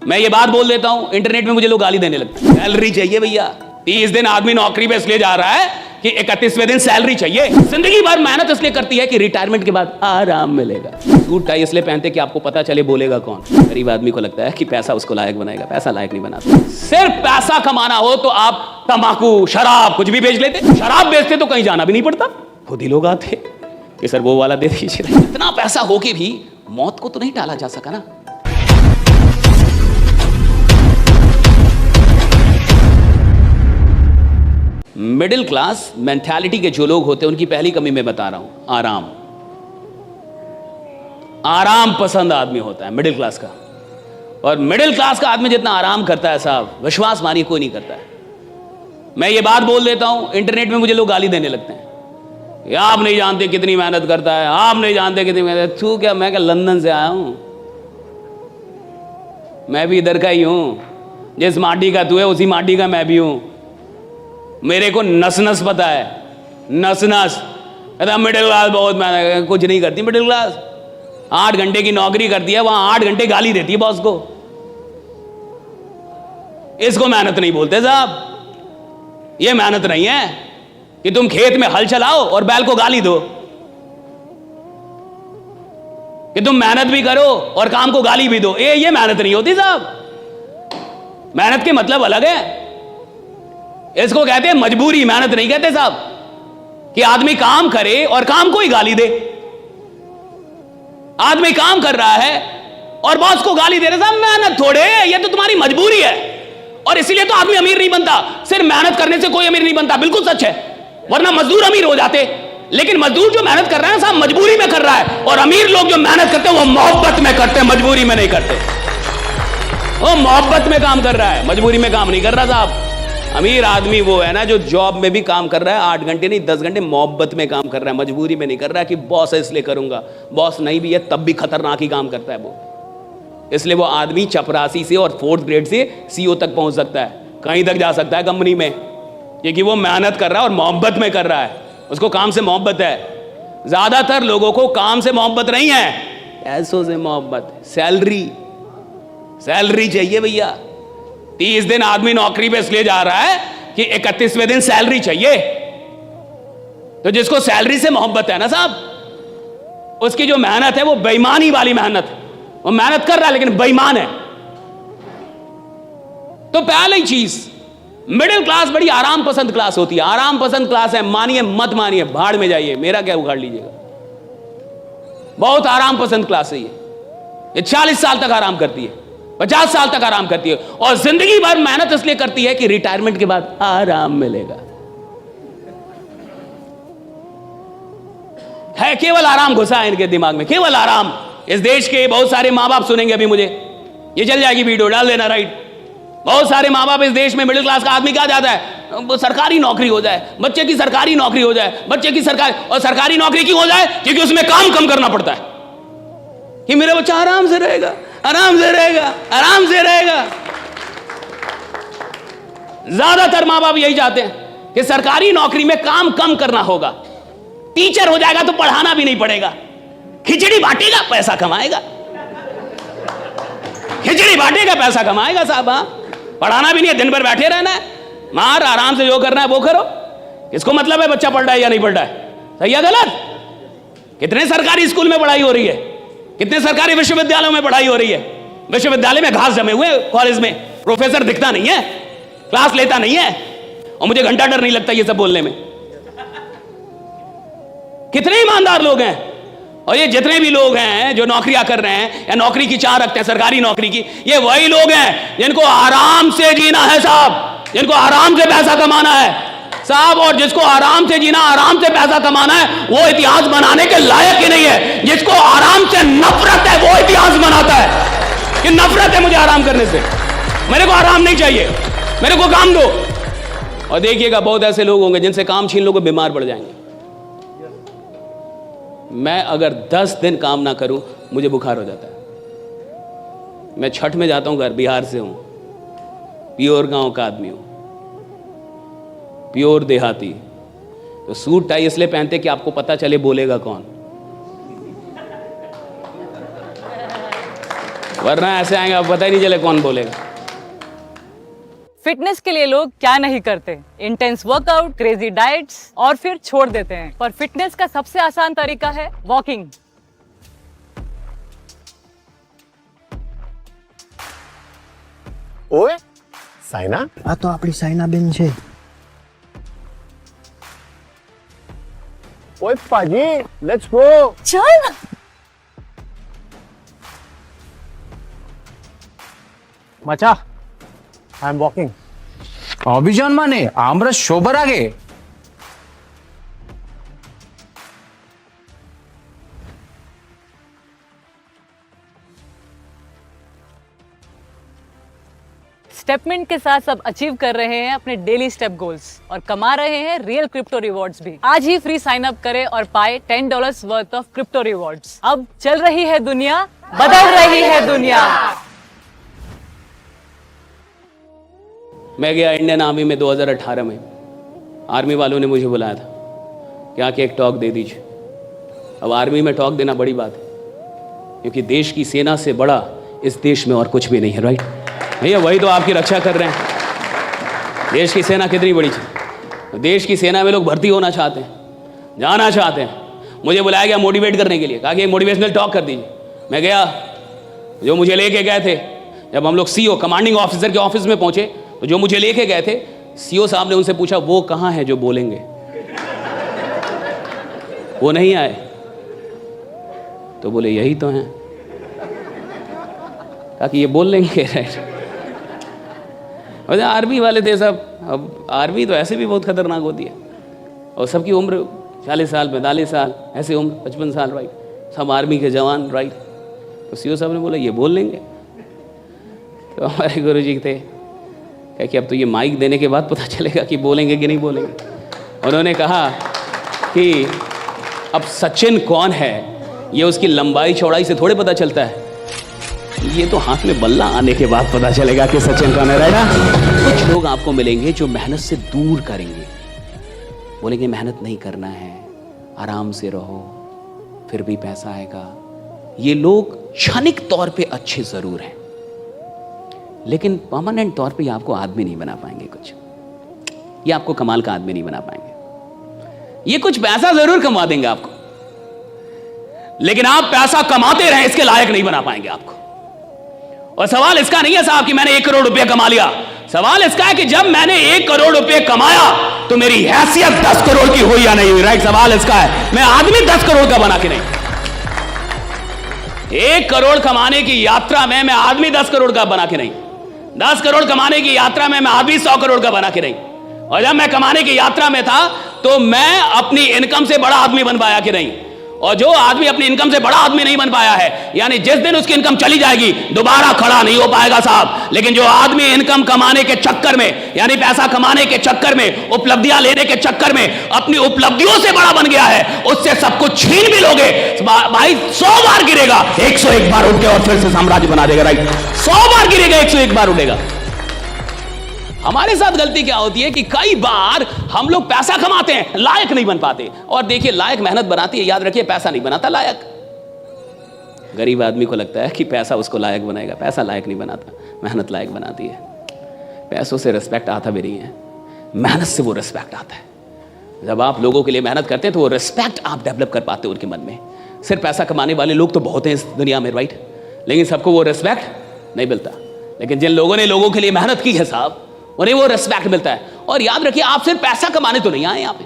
मैं ये बात बोल देता हूं, इंटरनेट में मुझे लोग गाली देने लगते हैं। सैलरी चाहिए भैया। 30 दिन आदमी नौकरी पे इसलिए जा रहा है कि 31वें दिन सैलरी चाहिए। जिंदगी भर मेहनत इसलिए करती है कि रिटायरमेंट के बाद आराम मिलेगा। सूट टाई इसलिए पहनते कि आपको पता चले बोलेगा कौन। गरीब आदमी को लगता है कि पैसा उसको लायक बनाएगा, पैसा लायक नहीं बनाता। सिर्फ पैसा कमाना हो तो आप तंबाकू, शराब कुछ भी बेच लेते। शराब बेचते तो कहीं जाना भी नहीं पड़ता, खुद ही लोग आते कि सर वो वाला दे दीजिए। इतना पैसा हो के भी मौत को तो नहीं टाला जा सका ना। मिडिल क्लास मेंटालिटी के जो लोग होते हैं उनकी पहली कमी मैं बता रहा हूं, आराम। आराम पसंद आदमी होता है मिडिल क्लास का। और मिडिल क्लास का आदमी जितना आराम करता है साहब, विश्वास मानिए कोई नहीं करता है। मैं ये बात बोल देता हूं, इंटरनेट में मुझे लोग गाली देने लगते हैं, आप नहीं जानते कितनी मेहनत करता है, आप नहीं जानते कितनी मेहनत। तू क्या, मैं क्या लंदन से आया हूं? मैं भी इधर का ही हूं। जिस माटी का तू है उसी माटी का मैं भी हूं। मेरे को नस नस पता है, नस नस। मिडिल क्लास बहुत मेहनत, कुछ नहीं करती मिडिल क्लास। 8 घंटे की नौकरी करती है, वहां 8 घंटे गाली देती है बॉस को। इसको मेहनत नहीं बोलते साहब। ये मेहनत नहीं है कि तुम खेत में हल चलाओ और बैल को गाली दो, कि तुम मेहनत भी करो और काम को गाली भी दो। ये मेहनत नहीं होती साहब। मेहनत के मतलब अलग है। इसको कहते हैं मजबूरी, मेहनत नहीं कहते साहब। कि आदमी काम करे और काम को ही गाली दे। आदमी काम कर रहा है और बॉस को गाली दे रहे साहब, मेहनत थोड़े, ये तो तुम्हारी मजबूरी है। और इसीलिए तो आदमी अमीर नहीं बनता। सिर्फ मेहनत करने से कोई अमीर नहीं बनता, बिल्कुल सच है। वरना मजदूर अमीर हो जाते। लेकिन मजदूर जो मेहनत कर रहा है साहब, मजबूरी में कर रहा है। और अमीर लोग जो मेहनत करते हैं वो मोहब्बत में करते हैं, मजबूरी में नहीं करते। वो मोहब्बत में काम कर रहा है, मजबूरी में काम नहीं कर रहा साहब। अमीर आदमी वो है ना जो जॉब में भी काम कर रहा है, 8 घंटे नहीं 10 घंटे मोहब्बत में काम कर रहा है, मजबूरी में नहीं कर रहा है कि बॉस है इसलिए करूंगा। बॉस नहीं भी है तब भी खतरनाक ही काम करता है वो। इसलिए वो आदमी चपरासी से और 4th ग्रेड से CEO तक पहुंच सकता है, कहीं तक जा सकता है कंपनी में, क्योंकि वो मेहनत कर रहा है और मोहब्बत में कर रहा है। उसको काम से मोहब्बत है। ज्यादातर लोगों को काम से मोहब्बत नहीं है, पैसों से मोहब्बत। सैलरी चाहिए भैया। 30 दिन आदमी नौकरी पे इसलिए जा रहा है कि 31वें दिन सैलरी चाहिए। तो जिसको सैलरी से मोहब्बत है ना साहब, उसकी जो मेहनत है वो बेईमानी वाली मेहनत है। वो मेहनत कर रहा है लेकिन बेईमान है। तो पहली चीज, मिडिल क्लास बड़ी आराम पसंद क्लास होती है। आराम पसंद क्लास है, मानिए मत मानिए, भाड़ में जाइए, मेरा क्या उखाड़ लीजिएगा। बहुत आराम पसंद क्लास है ये 40 साल तक आराम करती है, 50 साल तक आराम करती है। और जिंदगी भर मेहनत इसलिए करती है कि रिटायरमेंट के बाद आराम मिलेगा। है केवल आराम घुसा है इनके दिमाग में, केवल आराम। इस देश के बहुत सारे माँ बाप सुनेंगे अभी मुझे, ये चल जाएगी वीडियो, डाल देना राइट। बहुत सारे माँ बाप इस देश में, मिडिल क्लास का आदमी क्या चाहता है, सरकारी नौकरी हो जाए, बच्चे की सरकारी नौकरी हो जाए, बच्चे की सरकारी। और सरकारी नौकरी क्यों हो जाए? क्योंकि उसमें काम कम करना पड़ता है, कि मेरा बच्चा आराम से रहेगा, आराम से रहेगा, आराम से रहेगा। ज्यादातर माँ बाप यही चाहते हैं कि सरकारी नौकरी में काम कम करना होगा। टीचर हो जाएगा तो पढ़ाना भी नहीं पड़ेगा, खिचड़ी बांटेगा पैसा कमाएगा, खिचड़ी बांटेगा पैसा कमाएगा साहब। हाँ, पढ़ाना भी नहीं है, दिन भर बैठे रहना है, मार आराम से जो करना है वो करो। किसको मतलब है बच्चा पढ़ रहा है या नहीं पढ़ रहा है, सही है गलत? कितने सरकारी स्कूल में पढ़ाई हो रही है, कितने सरकारी विश्वविद्यालयों में पढ़ाई हो रही है। विश्वविद्यालय में घास जमे हुए, कॉलेज में प्रोफेसर दिखता नहीं है, क्लास लेता नहीं है, और मुझे घंटा डर नहीं लगता ये सब बोलने में। कितने ईमानदार लोग हैं। और ये जितने भी लोग हैं जो नौकरियां कर रहे हैं या नौकरी की चाह रखते हैं सरकारी नौकरी की, ये वही लोग हैं जिनको आराम से जीना है साहब, जिनको आराम से पैसा कमाना है साहब। और जिसको आराम से जीना, आराम से पैसा कमाना है, वो इतिहास बनाने के लायक ही नहीं है। जिसको आराम से नफरत है वो इतिहास बनाता है कि नफरत है मुझे आराम करने से, मेरे को आराम नहीं चाहिए, मेरे को काम दो। और देखिएगा बहुत ऐसे लोग होंगे जिनसे काम छीन लोगे बीमार पड़ जाएंगे। मैं अगर 10 दिन काम ना करूं मुझे बुखार हो जाता है। मैं छठ में जाता हूं घर, बिहार से हूं, प्योर गांव का आदमी हूं, प्योर देहाती। तो सूट टाई इसलिए पहनते कि आपको पता चले बोलेगा कौन। वरना ऐसे आएंगे अब पता ही नहीं चले कौन बोलेगा। फिटनेस के लिए लोग क्या नहीं करते, इंटेंस वर्कआउट, क्रेजी डाइट्स और फिर छोड़ देते हैं। पर फिटनेस का सबसे आसान तरीका है वॉकिंग। ઓય સાયના, આ તો આપણી સાયનાબેન છે. ઓય પાજી, લેટ્સ ગો. चल મચા, આઈ એમ વોકિંગ. অভিযান মানে আমরা সবার আগে? स्टेपमिंट के साथ सब अचीव कर रहे हैं अपने डेली स्टेप गोल्स और कमा रहे हैं रियल क्रिप्टो रिवॉर्ड्स भी। आज ही फ्री साइन अप करें और पाए $10 वर्थ ऑफ क्रिप्टो रिवॉर्ड्स। अब चल रही है दुनिया, बदल रही है दुनिया। मैं गया इंडियन आर्मी में 2018 में। आर्मी वालों ने मुझे बुलाया था कि आके एक टॉक दे दीजिए। अब आर्मी में टॉक देना बड़ी बात है, क्योंकि देश की सेना से बड़ा इस देश में और कुछ भी नहीं है। राइट भैया, वही तो आपकी रक्षा कर रहे हैं। देश की सेना कितनी बड़ी चीज़। देश की सेना में लोग भर्ती होना चाहते हैं, जाना चाहते हैं। मुझे बुलाया गया मोटिवेट करने के लिए, कहा कि एक मोटिवेशनल टॉक कर दीजिए। मैं गया, जो मुझे लेके गए थे, जब हम लोग सीओ कमांडिंग ऑफिसर के ऑफिस में पहुंचे तो जो मुझे लेके गए थे, सीओ साहब ने उनसे पूछा वो कहाँ है जो बोलेंगे। वो नहीं आए तो बोले यही तो हैं। कहा कि ये बोल लेंगे। राइट, आर्मी वाले थे सब। अब आर्मी तो ऐसे भी बहुत खतरनाक होती है, और सबकी उम्र 40 साल 45 साल, ऐसे उम्र 55 साल। राइट, सब आर्मी के जवान। राइट, तो सीओ साहब ने बोला ये बोल लेंगे। तो हमारे गुरु जी थे, क्या कि अब तो ये माइक देने के बाद पता चलेगा कि बोलेंगे कि नहीं बोलेंगे। उन्होंने कहा कि अब सचिन कौन है ये उसकी लंबाई चौड़ाई से थोड़े पता चलता है, ये तो हाथ में बल्ला आने के बाद पता चलेगा कि सचिन कौन है। राइट, कुछ लोग आपको मिलेंगे जो मेहनत से दूर करेंगे, बोलेंगे मेहनत नहीं करना है, आराम से रहो, फिर भी पैसा आएगा। ये लोग क्षणिक तौर पे अच्छे जरूर हैं, लेकिन परमानेंट तौर पे ये आपको आदमी नहीं बना पाएंगे। कुछ ये आपको कमाल का आदमी नहीं बना पाएंगे। ये कुछ पैसा जरूर कमा देंगे आपको, लेकिन आप पैसा कमाते रहे इसके लायक नहीं बना पाएंगे आपको। और सवाल इसका नहीं है साहब कि मैंने 1 करोड़ रुपया कमा लिया। सवाल इसका है कि जब मैंने 1 करोड़ रुपए कमाया तो मेरी हैसियत 10 करोड़ की हुई या नहीं हुई। राइट, सवाल इसका है। मैं आदमी 10 करोड़ का बना के नहीं। 1 करोड़ कमाने की यात्रा में मैं आदमी 10 करोड़ का बना के नहीं। 10 करोड़ कमाने की यात्रा में मैं आदमी 100 करोड़ का बना के नहीं। और जब मैं कमाने की यात्रा में था तो मैं अपनी इनकम से बड़ा आदमी बन पाया कि नहीं। और जो आदमी अपनी इनकम से बड़ा आदमी नहीं बन पाया है, यानी जिस दिन उसकी इनकम चली जाएगी दोबारा खड़ा नहीं हो पाएगा साहब। लेकिन जो आदमी इनकम कमाने के चक्कर में, यानी पैसा कमाने के चक्कर में, उपलब्धियां लेने के चक्कर में अपनी उपलब्धियों से बड़ा बन गया है, उससे सब कुछ छीन भी लोगे भाई, 100 बार गिरेगा, 101 बार उठ के और फिर से साम्राज्य बना देगा। राइट, 100 बार गिरेगा, 101 बार उठेगा। हमारे साथ गलती क्या होती है कि कई बार हम लोग पैसा कमाते हैं, लायक नहीं बन पाते। और देखिए, लायक मेहनत बनाती है, याद रखिए, पैसा नहीं बनाता लायक। गरीब आदमी को लगता है कि पैसा उसको लायक बनाएगा, पैसा लायक नहीं बनाता, मेहनत लायक बनाती है। पैसों से रिस्पेक्ट आता भी नहीं है, मेहनत से वो रिस्पेक्ट आता है। जब आप लोगों के लिए मेहनत करते हैं तो वो रिस्पेक्ट आप डेवलप कर पाते हो उनके मन में। सिर्फ पैसा कमाने वाले लोग तो बहुत हैं इस दुनिया में। राइट, लेकिन सबको वो रिस्पेक्ट नहीं मिलता। लेकिन जिन लोगों ने लोगों के लिए मेहनत की है साहब, उन्हें वो रिस्पेक्ट मिलता है। और याद रखिए, आप सिर्फ पैसा कमाने तो नहीं आए यहाँ पे।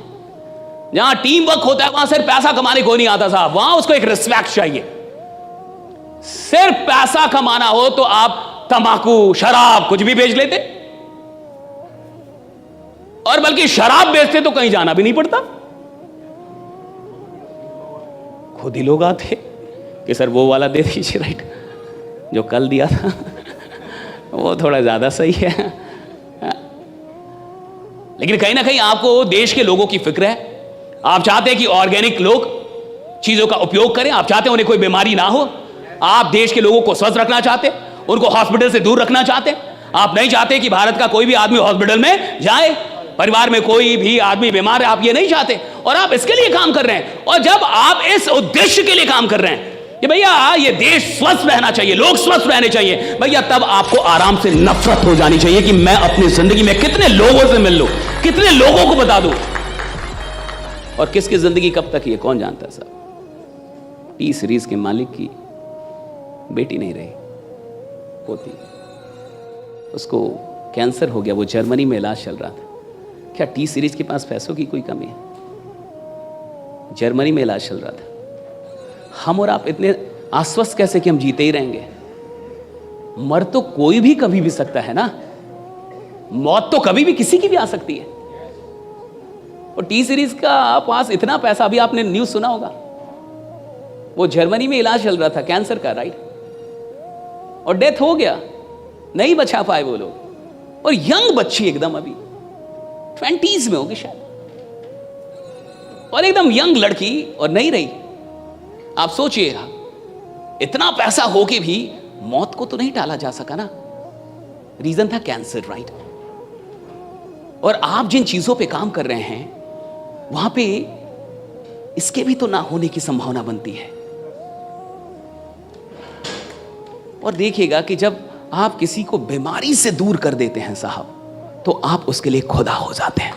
जहां टीम वर्क होता है वहां सिर्फ पैसा कमाने को नहीं आता साहब, वहां उसको एक रिस्पेक्ट चाहिए। सिर्फ पैसा कमाना हो तो आप तंबाकू, शराब कुछ भी बेच लेते, और बल्कि शराब बेचते तो कहीं जाना भी नहीं पड़ता। खुद ही लोग आते कि सर वो वाला दे दीजिए। राइट, जो कल दिया था वो थोड़ा ज्यादा सही है। लेकिन कहीं ना कहीं आपको देश के लोगों की फिक्र है। आप चाहते हैं कि ऑर्गेनिक लोग चीजों का उपयोग करें, आप चाहते हैं उन्हें कोई बीमारी ना हो, आप देश के लोगों को स्वस्थ रखना चाहते, उनको हॉस्पिटल से दूर रखना चाहते। आप नहीं चाहते कि भारत का कोई भी आदमी हॉस्पिटल में जाए, परिवार में कोई भी आदमी बीमार है, आप ये नहीं चाहते, और आप इसके लिए काम कर रहे हैं। और जब आप इस उद्देश्य के लिए काम कर रहे हैं, कि भैया ये देश स्वस्थ रहना चाहिए, लोग स्वस्थ रहने चाहिए, भैया तब आपको आराम से नफरत हो जानी चाहिए कि मैं अपनी जिंदगी में कितने लोगों से मिल लूं, कितने लोगों को बता दूं, और किसकी जिंदगी कब तक ये कौन जानता है साहब। टी सीरीज के मालिक की बेटी नहीं रही, पोती, उसको कैंसर हो गया, वो जर्मनी में इलाज चल रहा था। क्या टी सीरीज के पास पैसों की कोई कमी है? जर्मनी में इलाज चल रहा था। हम और आप इतने आश्वस्त कैसे कि हम जीते ही रहेंगे? मर तो कोई भी कभी भी सकता है ना, मौत तो कभी भी किसी की भी आ सकती है। और टी सीरीज का पास इतना पैसा, अभी आपने न्यूज सुना होगा, वो जर्मनी में इलाज चल रहा था कैंसर का, राइट, और डेथ हो गया, नहीं बचा पाए वो लोग। और यंग बच्ची एकदम अभी 20s में होगी शायद, और एकदम यंग लड़की, और नहीं रही। आप सोचिएगा, इतना पैसा हो के भी मौत को तो नहीं टाला जा सका ना, रीजन था कैंसर, राइट। और आप जिन चीजों पे काम कर रहे हैं वहां पे इसके भी तो ना होने की संभावना बनती है। और देखिएगा कि जब आप किसी को बीमारी से दूर कर देते हैं साहब, तो आप उसके लिए खुदा हो जाते हैं।